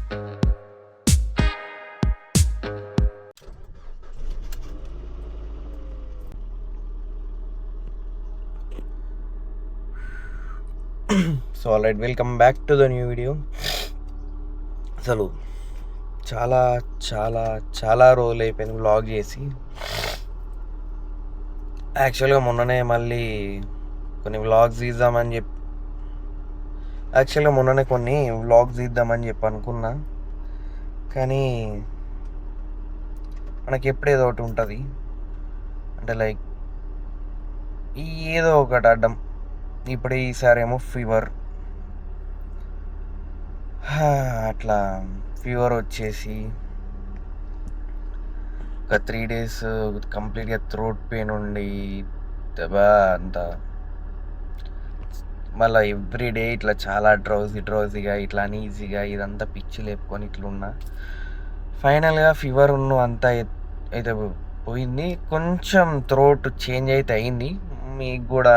So alright, welcome back to the new video. అసలు చాలా చాలా చాలా రోజులు అయిపోయింది వ్లాగ్ చేసి. యాక్చువల్గా మొన్ననే మళ్ళీ కొన్ని వ్లాగ్స్ తీద్దామని చెప్పి అనుకున్నా. కానీ మనకి ఎప్పుడు ఏదో ఒకటి ఉంటుంది, అంటే లైక్ ఏదో ఒకటి అడ్డం. ఇప్పుడు ఈసారి ఏమో ఫీవర్, అట్లా ఫీవర్ వచ్చేసి ఒక 3 days కంప్లీట్గా థ్రోట్ పెయిన్ ఉండి అంతా. మళ్ళీ ఎవ్రీడే ఇట్లా చాలా డ్రౌజీగా ఇట్లా అనీజీగా ఇదంతా పిచ్చి లేపుకొని ఇట్లున్నా. ఫైనల్గా ఫీవర్ అంతా అయితే పోయింది. కొంచెం థ్రోట్ చేంజ్ అయితే అయింది, మీకు కూడా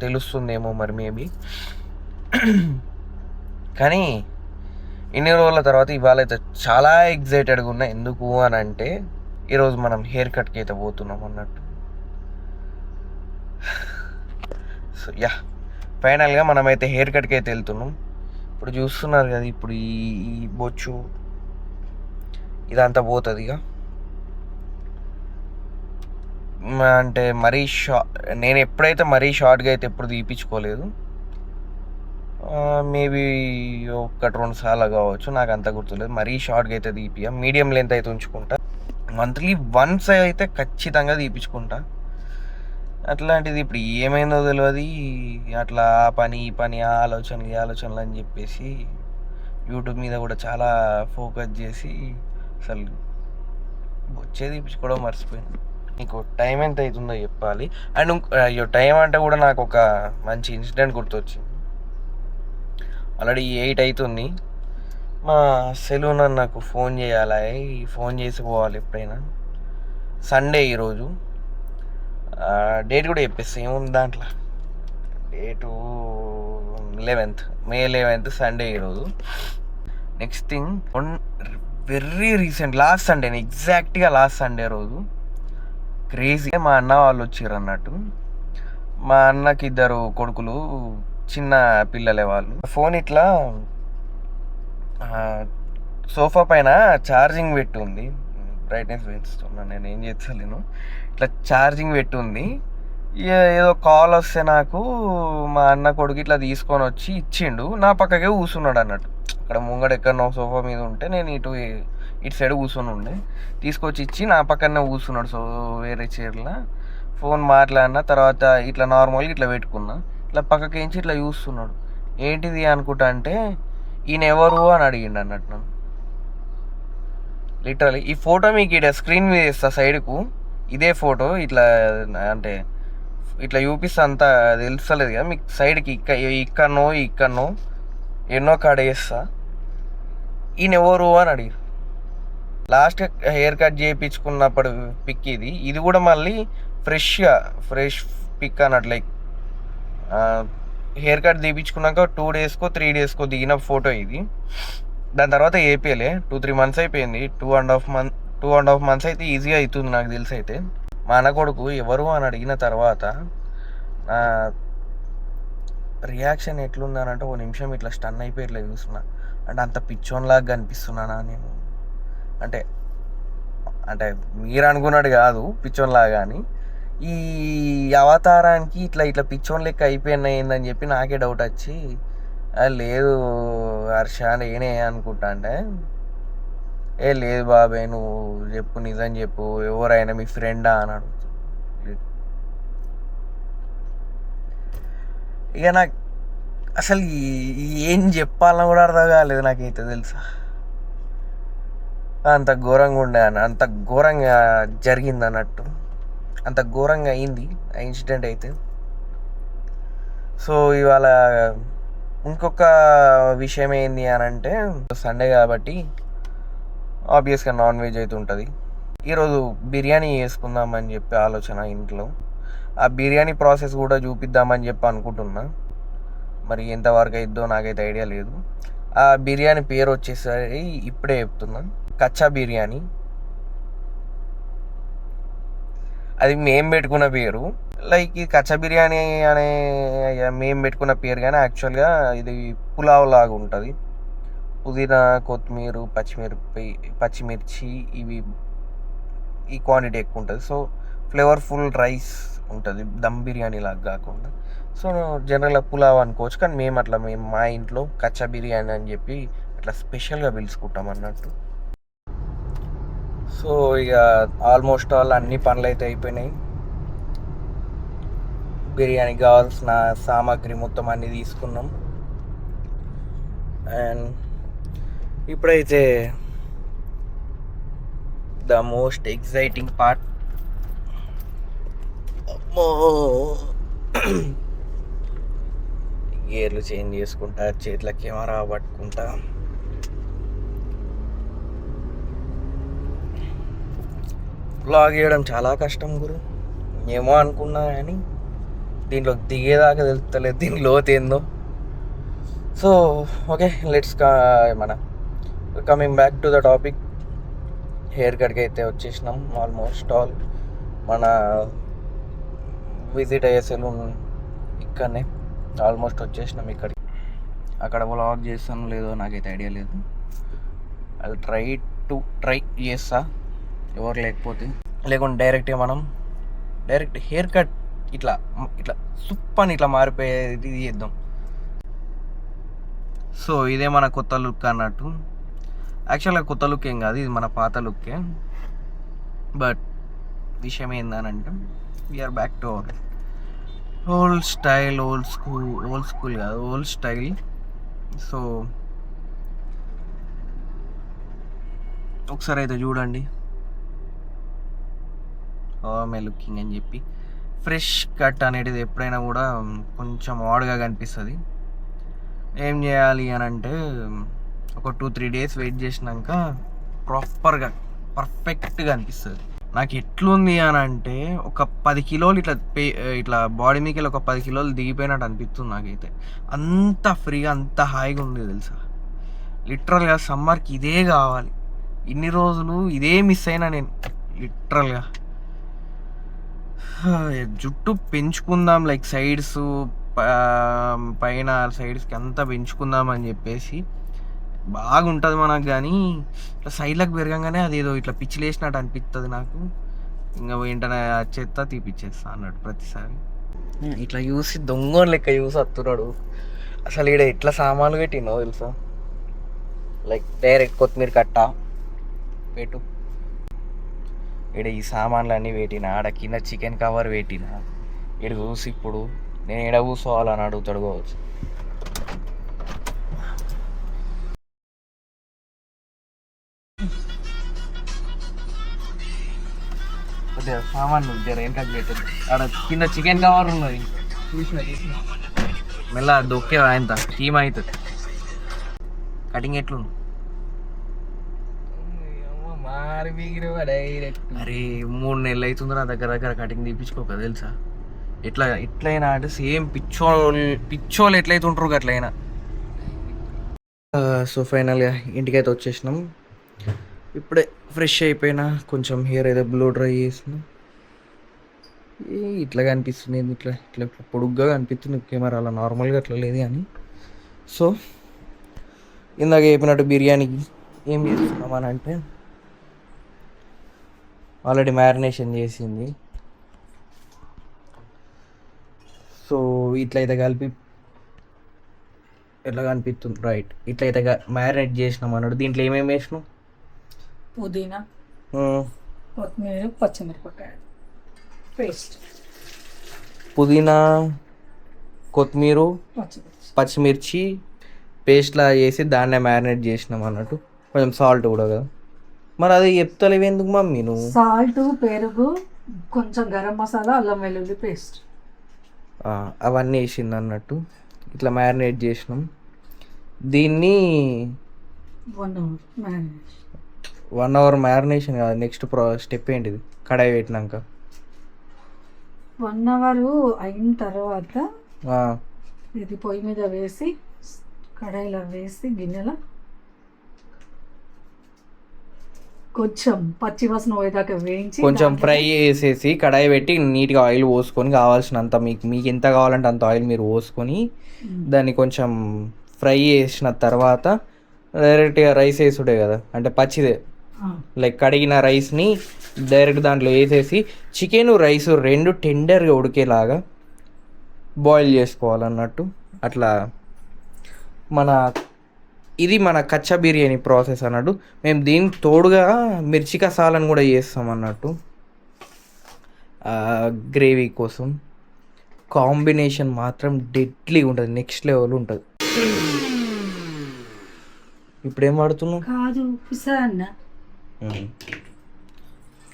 తెలుస్తుందేమో మరి మేబీ. కానీ ఇన్ని రోజుల తర్వాత ఇవాళ అయితే చాలా ఎగ్జైటెడ్గా ఉన్నా. ఎందుకు అని అంటే ఈరోజు మనం హెయిర్ కట్కి అయితే పోతున్నాం అన్నట్టు. సో యా, ఫైనల్గా మనమైతే హెయిర్ కట్కి అయితే వెళ్తున్నాం. ఇప్పుడు చూస్తున్నారు కదా, ఇప్పుడు ఈ బొచ్చు ఇదంతా పోతుంది ఇక. అంటే మరీ నేను ఎప్పుడైతే మరీ షార్ట్గా అయితే ఎప్పుడు తీపించుకోలేదు. మేబీ 1-2 సార్లు కావచ్చు, నాకు అంత గుర్తులేదు. మరీ షార్ట్గా అయితే తీపియా, మీడియం లెంత్ అయితే ఉంచుకుంటా. మంత్లీ వన్స్ అయితే ఖచ్చితంగా తీపించుకుంటా. అట్లాంటిది ఇప్పుడు ఏమైందో తెలియదు, అట్లా ఈ పని ఆలోచనలు అని చెప్పేసి యూట్యూబ్ మీద కూడా చాలా ఫోకస్ చేసి అసలు వచ్చే తీపించుకోవడం మర్చిపోయాను. నీకు టైం ఎంత అవుతుందో చెప్పాలి. అండ్ టైం అంటే కూడా నాకు ఒక మంచి ఇన్సిడెంట్ గుర్తొచ్చింది. ఆల్రెడీ 8 అవుతుంది. మా సెలూన్ నాకు ఫోన్ చేయాలి, ఫోన్ చేసి పోవాలి ఎప్పుడైనా. సండే ఈరోజు, డేట్ కూడా చెప్పేస్తా ఏముంది దాంట్లో. Date 11th May 11th Sunday ఈరోజు. Next thing, very recent last Sunday, ఎగ్జాక్ట్గా లాస్ట్ సండే రోజు క్రేజీ మా అన్న వాళ్ళు వచ్చారు అన్నట్టు. మా అన్నకి 2 కొడుకులు, చిన్న పిల్లలే వాళ్ళు. ఫోన్ ఇట్లా సోఫా పైన ఛార్జింగ్ పెట్టి ఉంది. బ్రైట్నెస్ పెంచుతున్నాను, నేను ఏం చేస్తలేను. ఇట్లా ఛార్జింగ్ పెట్టి ఉంది. ఏదో కాల్ వస్తే నాకు మా అన్న కొడుకు ఇట్లా తీసుకొని వచ్చి ఇచ్చిండు. నా పక్కకే కూర్చున్నాడు అన్నట్టు. అక్కడ ముంగడ ఎక్కడో సోఫా మీద ఉంటే నేను ఇటు సైడ్ కూర్చొని ఉండే. తీసుకొచ్చి ఇచ్చి నా పక్కనే కూర్చున్నాడు. సో వేరే చైర్లో ఫోన్ మాట్లాడిన తర్వాత ఇట్లా నార్మల్గా ఇట్లా పెట్టుకున్నా. ఇట్లా పక్కకేంచి ఇట్లా చూస్తున్నాడు. ఏంటిది అనుకుంటా అంటే ఈయన ఎవరు అని అడిగిండు అన్నట్టు నన్ను. లిటరలీ ఈ ఫోటో మీకు ఇక్కడ స్క్రీన్ మీద ఇస్తా సైడ్కు. ఇదే ఫోటో ఇట్లా అంటే ఇట్లా చూపిస్తా, అంతా తెలుస్తలేదు కదా మీకు. సైడ్కి ఇక్కడనో ఎన్నో కాడ వేస్తా. ఈయన ఎవరు అని అడిగారు. లాస్ట్ హెయిర్ కట్ చేయించుకున్నప్పుడు పిక్ ఇది. ఇది కూడా మళ్ళీ ఫ్రెష్ పిక్ అన్నట్టు. లైక్ హెయిర్ కట్ తీపించుకున్నాక 2 daysకో 3 daysకో దిగిన ఫోటో ఇది. దాని తర్వాత ఏపీఎలే 2-3 months అయిపోయింది. 2.5 months అయితే ఈజీగా అవుతుంది నాకు తెలిసి. అయితే మా అన్న కొడుకు ఎవరు అని అడిగిన తర్వాత నా రియాక్షన్ ఎట్లుందనంటే, 1 నిమిషం ఇట్లా స్టన్ అయిపోయి ఇట్లా చూస్తున్నా. అంటే అంత పిచ్చోన్లాగా కనిపిస్తున్నానా నేను? అంటే మీరు అనుకున్నాడు కాదు పిచ్చోన్లాగా అని. ఈ అవతారానికి ఇట్లా పిచ్చోన్ లెక్క అయిపోయినాయిందని చెప్పి నాకే డౌట్ వచ్చి, లేదు హర్ష నేనే అనుకుంటా. అంటే లేదు బాబాయ్, నువ్వు చెప్పు, నిజం చెప్పు, ఎవరైనా మీ ఫ్రెండా అని అడుగుతుంది. ఇక నాకు అసలు ఏం చెప్పాలని కూడా అర్థం కాలేదు నాకైతే తెలుసా. అంత ఘోరంగా ఉండే అంత ఘోరంగా జరిగింది అన్నట్టు. అంత ఘోరంగా అయింది ఆ ఇన్సిడెంట్ అయితే. సో ఇవాళ ఇంకొక విషయం ఏంది అని అంటే, సండే కాబట్టి ఆబ్వియస్గా నాన్ వెజ్ అయితే ఉంటుంది. ఈరోజు బిర్యానీ చేసుకుందామని చెప్పి ఆలోచన ఇంట్లో. ఆ బిర్యానీ ప్రాసెస్ కూడా చూపిద్దామని చెప్పి అనుకుంటున్నా. మరి ఎంతవరకు అయిద్దో నాకైతే ఐడియా లేదు. ఆ బిర్యానీ పేరు వచ్చేసరి ఇప్పుడే చెప్తున్నా, కచ్చా బిర్యానీ. అది మేము పెట్టుకున్న పేరు. లైక్ ఈ కచ్చా బిర్యానీ అనే మేము పెట్టుకున్న పేరు, కానీ యాక్చువల్గా ఇది పులావ్ లాగా ఉంటుంది. పుదీనా, కొత్తిమీర, పచ్చిమిర్చి ఇవి ఈ క్వాంటిటీ ఎక్కువ ఉంటుంది. సో ఫ్లేవర్ఫుల్ రైస్ ఉంటుంది, దమ్ బిర్యానీ లాగా కాకుండా. సో జనరల్గా పులావ్ అనుకోవచ్చు, కానీ మేము మా ఇంట్లో కచ్చా బిర్యానీ అని చెప్పి అట్లా స్పెషల్గా పిలుచుకుంటాం అన్నట్టు. సో ఇక ఆల్మోస్ట్ అన్ని పనులు అయితే అయిపోయినాయి. బిర్యానీకి కావాల్సిన సామాగ్రి మొత్తం అన్నీ తీసుకున్నాం. అండ్ ఇప్పుడైతే ద మోస్ట్ ఎగ్జైటింగ్ పార్ట్. గేర్లు చేంజ్ చేసుకుంటా, చేతుల కెమెరా పట్టుకుంటా. వ్లాగ్ చేయడం చాలా కష్టం గురు, ఏమో అనుకున్నా కానీ దీంట్లో దిగేదాకా తెలుస్తలేదు దీని లోతు ఏందో. So okay, let's coming back to the topic. Hair కట్కి అయితే వచ్చేసినాం. ఆల్మోస్ట్ ఆల్ మన విజిట్ అయ్యే సెలూన్ ఇక్కడనే ఆల్మోస్ట్ వచ్చేసినాం ఇక్కడికి. అక్కడ వ్లాగ్ చేస్తాను లేదో నాకైతే ఐడియా లేదు. అది ట్రై చేస్తా ఎవరు లేకుంటే డైరెక్ట్ హెయిర్ కట్ ఇట్లా సుప్పని ఇట్లా మారిపోయేది చేద్దాం. సో ఇదే మన కొత్త లుక్ అన్నట్టు. యాక్చువల్గా కొత్త లుక్ ఏం కాదు, ఇది మన పాత లుక్కే. బట్ విషయం ఏందనంటే we're back to our old style, old school కాదు, ఓల్డ్ స్టైల్. సో ఒకసారి అయితే చూడండి మే లుకింగ్ అని చెప్పి. ఫ్రెష్ కట్ అనేది ఎప్పుడైనా కూడా కొంచెం ఆడ్గా కనిపిస్తుంది. ఏం చేయాలి అని అంటే ఒక 2-3 days వెయిట్ చేసినాక ప్రాపర్గా పర్ఫెక్ట్గా అనిపిస్తుంది. నాకు ఎట్లుంది అని అంటే ఒక 10 కిలోలు ఇట్లా బాడీ మీకెళ్ళి ఒక 10 కిలోలు దిగిపోయినట్టు అనిపిస్తుంది నాకైతే. అంత ఫ్రీగా, అంత హాయిగా ఉంది తెలుసా. లిటరల్గా సమ్మర్కి ఇదే కావాలి. ఇన్ని రోజులు ఇదే మిస్ అయినా నేను లిటరల్గా. జుట్టు పెంచుకుందాం, లైక్ సైడ్స్ పైన సైడ్స్కి అంతా పెంచుకుందాం అని చెప్పేసి బాగుంటుంది మనకు, కానీ ఇట్లా సైడ్లకు పెరగంగానే అదేదో ఇట్లా పిచ్చిలేసినట్టు అనిపిస్తుంది నాకు. ఇంకా వెంటనే చెత్త తీపిచ్చేస్తా అన్నట్టు ప్రతిసారి. ఇట్లా చూసి దొంగ లెక్క చూసి వస్తున్నాడు. అసలు ఈడ ఎట్లా సామాన్లు పెట్టినో తెలుసా. లైక్ డైరెక్ట్ కొత్తిమీర కట్ట పెట్టు, ఈడ ఈ సామాన్లు అన్నీ పెట్టిన, ఆడ కింద చికెన్ కవర్ పెట్టిన. ఈడ చూసి ఇప్పుడు నేను ఈడ కూర్చోవాలని అడుగుతాడు కావచ్చు. సామాన్లు వెనకకి పెట్టదు, ఆడ కింద చికెన్ కవర్ ఉన్నది చూసిన మెల్ల దొక్కే ఆయన టీమ్ అవుతుంది. కటింగ్ ఎట్లుంది? అరే 3 నెలలు అవుతుంది నా దగ్గర కటింగ్ తీపించుకోక తెలుసా. ఎట్లయినా అంటే సేమ్ పిచ్చోళ్ళు ఎట్లయితే ఉంటారు అట్లయినా. సో ఫైనల్గా ఇంటికైతే వచ్చేసినాం. ఇప్పుడే ఫ్రెష్ అయిపోయినా, కొంచెం హెయిర్ అయితే బ్లో డ్రై చేసిన. ఇట్లా కనిపిస్తుంది, ఇట్లా ఇట్లా పొడుగ్గా కనిపిస్తుంది కెమెరాలో, నార్మల్గా అట్లా లేదు కానీ. సో ఇందాక చెప్పినట్టు బిర్యానీకి ఏం చేస్తున్నామని అంటే ఆల్రెడీ మ్యారినేషన్ చేసింది. సో ఇట్లయితే కలిపి ఎట్లా కనిపిస్తుంది రైట్, ఇట్లయితే మ్యారినేట్ చేసినాం అన్నాడు. దీంట్లో ఏమేమి వేసినాం? పుదీనా, కొత్తిమీర, పచ్చిమిరపకాయ పేస్ట్. పుదీనా, కొత్తిమీర, పచ్చిమిర్చి పేస్ట్లా చేసి దాన్నే మ్యారినేట్ చేసినాం అన్నట్టు. కొంచెం సాల్ట్ కూడా కదా. మరి అది చెప్తలేవు ఎందుకు మమ్మీ నువ్వు? సాల్ట్, పెరుగు, కొంచెం గరం మసాలా, అల్లం వెల్లుల్లి పేస్ట్ అవన్నీ వేసింది అన్నట్టు. ఇట్లా మ్యారినేట్ చేసినాం. దీన్ని 1 hour మ్యారినేషన్ కాదు, నెక్స్ట్ స్టెప్ ఏంటిది? కడాయి పెట్టినాక 1 hour అయిన తర్వాత ఇది పొయ్యి మీద వేసి కడాయిలో వేసి గిన్నెలో కొంచెం పచ్చి వాసన పోయేదాకా వేయించి కొంచెం ఫ్రై చేసేసి కడాయి పెట్టి నీట్గా ఆయిల్ పోసుకొని కావాల్సినంత మీకు ఎంత కావాలంటే అంత ఆయిల్ మీరు పోసుకొని దాన్ని కొంచెం ఫ్రై చేసిన తర్వాత డైరెక్ట్గా రైస్ వేసుడే కదా, అంటే పచ్చిదే లైక్ కడిగిన రైస్ని డైరెక్ట్ దాంట్లో వేసేసి చికెన్ రైస్ రెండు టెండర్గా ఉడికేలాగా బాయిల్ చేసుకోవాలన్నట్టు. అట్లా ఇది మన కచ్చా బిర్యానీ ప్రాసెస్ అన్నట్టు. మేము దీనికి తోడుగా మిర్చి కసాలను కూడా చేస్తాం అన్నట్టు గ్రేవీ కోసం. కాంబినేషన్ మాత్రం డెడ్లీ ఉంటుంది, నెక్స్ట్ లెవెల్ ఉంటుంది. ఇప్పుడు ఏం వాడుతున్నావు? కాదు పిసా అన్న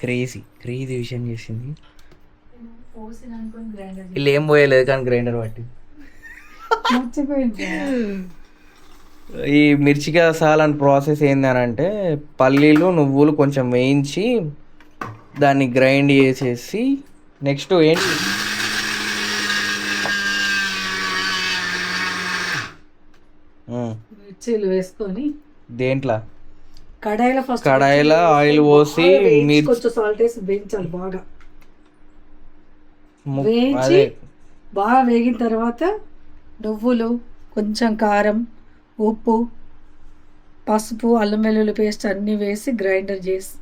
క్రేజీ విషయం చేసింది. వీళ్ళు ఏం పోయలేదు కానీ గ్రైండర్ పట్టి. ఈ మిర్చిగా సాలన్ ప్రాసెస్ ఏంటంటే పల్లీలు నువ్వులు కొంచెం వేయించి దాన్ని గ్రైండ్ చేసేసి నెక్స్ట్ ఏంటి మిర్చీలు వేసుకొని దేంట్లో కడాయిలో ఆయిల్ పోసి కొంచెం సాల్ట్ వేసి వేయించాలి. బాగా వేయించి బాగా వేగిన తర్వాత నువ్వులు, కొంచెం కారం, ఉప్పు, పసుపు, అల్లం వెల్లుల్లి పేస్ట్ అన్నీ వేసి గ్రైండర్ చేసి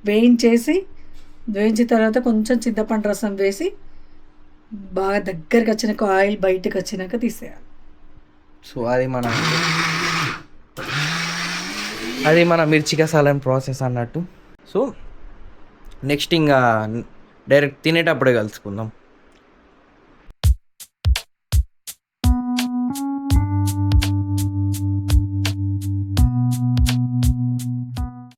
వేయించిన తర్వాత కొంచెం చింతపండు రసం వేసి బాగా దగ్గరికి వచ్చినాక ఆయిల్ బయటకు వచ్చినాక తీసేయాలి. సో అది మన మిర్చి కసాలన్ ప్రాసెస్ అన్నట్టు. సో నెక్స్ట్ ఇంకా డైరెక్ట్ తినేటప్పుడే కలుసుకుందాం.